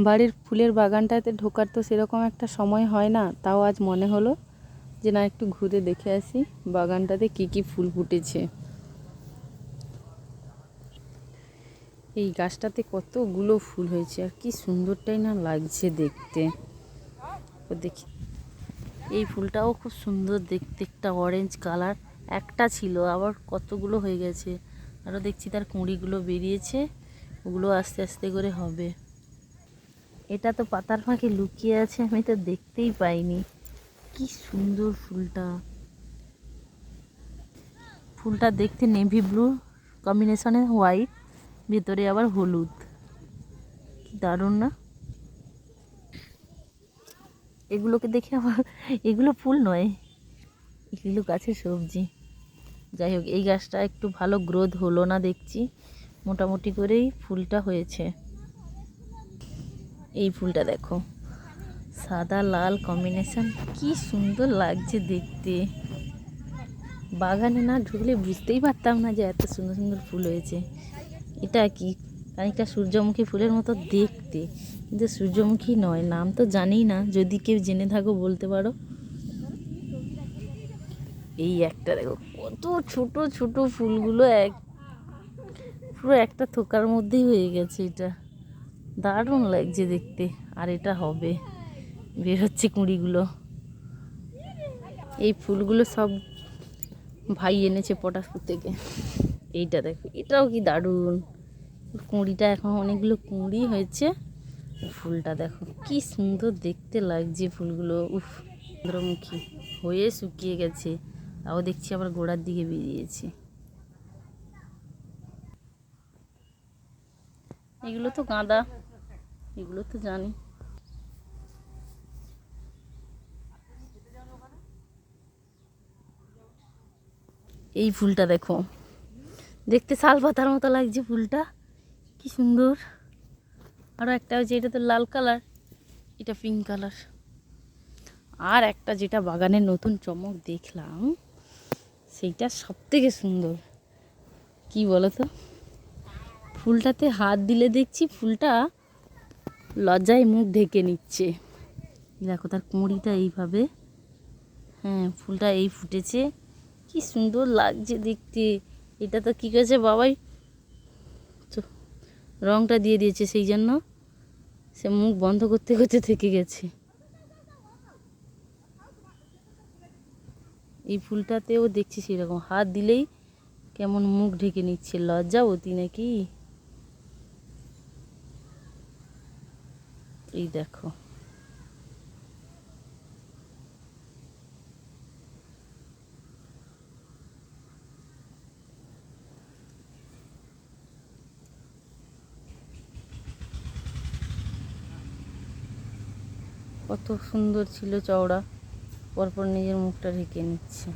বাড়ির ফুলের বাগানটাতে ঢোকার তো সেরকম একটা সময় হয় না, তাও আজ মনে হলো যে না একটু ঘুরে দেখে আসি বাগানটাতে কি কি ফুল ফুটেছে। এই গাছটাতে কতগুলো ফুল হয়েছে আর কি সুন্দরটাই না লাগছে দেখতে। ও দেখি এই ফুলটাও খুব সুন্দর দেখতে, একটা অরেঞ্জ কালার। একটা ছিল আবার কতগুলো হয়ে গেছে, আরও দেখছি তার কুঁড়িগুলো বেরিয়েছে, ওগুলো আস্তে আস্তে করে হবে। এটা তো পাতার ফাঁকে লুকিয়ে আছে, আমি তো দেখতেই পাইনি। কি সুন্দর ফুলটা, ফুলটা দেখতে নেভি ব্লু কম্বিনেশনে হোয়াইট, ভেতরে আবার হলুদ, কি দারুণ না। এগুলোকে দেখে আমার, এগুলো ফুল নয়, এগুলো গাছের সবজি। যাই হোক, এই গাছটা একটু ভালো গ্রোথ হলো না দেখছি, মোটামুটি করেই ফুলটা হয়েছে। এই ফুলটা দেখো, সাদা লাল কম্বিনেশন, কি সুন্দর লাগছে দেখতে। বাগানে না ঢুকলে বুঝতেই পারতাম না যে এত সুন্দর সুন্দর ফুল হয়েছে। এটা কি, খানিকটা সূর্যমুখী ফুলের মতো দেখতে, কিন্তু সূর্যমুখী নয়, নাম তো জানি না, যদি কেউ জেনে থাকো বলতে পারো। এই একটা দেখো, কত ছোট ছোট ফুলগুলো, পুরো একটা থোকার মধ্যেই হয়ে গেছে। এটা দারুণ লাগছে দেখতে। আর এটা হবে, বের হচ্ছে কুঁড়িগুলো। এই ফুলগুলো সব ভাই এনেছে পটাশপুর থেকে। এইটা দেখো, এটাও কি দারুণ, কুঁড়িটা এখন অনেকগুলো কুঁড়ি হয়েছে। ফুলটা দেখো কি সুন্দর দেখতে লাগছে ফুলগুলো। উফ, চন্দ্রমুখী হয়ে শুকিয়ে গেছে, তাও দেখছি আবার গোড়ার দিকে বেরিয়েছে। এগুলো তো গাঁদা, এগুলো তো জানি। এই ফুলটা দেখো, দেখতে শাল পাতার মতো লাগছে ফুলটা, কি সুন্দর। আরও একটা হচ্ছে, এটা তো লাল কালার, এটা পিঙ্ক কালার। আর একটা যেটা বাগানের নতুন চমক দেখলাম, সেইটা সব থেকে সুন্দর, কি বলো তো, ফুলটাতে হাত দিলে দেখছি ফুলটা লজ্জায় মুখ ঢেকে নিচ্ছে। দেখো তার কুঁড়িটা এইভাবে, হ্যাঁ ফুলটা এই ফুটেছে, কি সুন্দর লাগছে দেখতে। এটা তো কী করেছে বাবাই, রংটা দিয়ে দিয়েছে, সেই জন্য সে মুখ বন্ধ করতে করতে থেকে গেছে। এই ফুলটাতেও দেখছি সেরকম, হাত দিলেই কেমন মুখ ঢেকে নিচ্ছে, লজ্জাবতী নাকি। এই দেখো, কত সুন্দর ছিল চওড়া, পরপর নিজের মুখটা ঢেকে নিচ্ছে।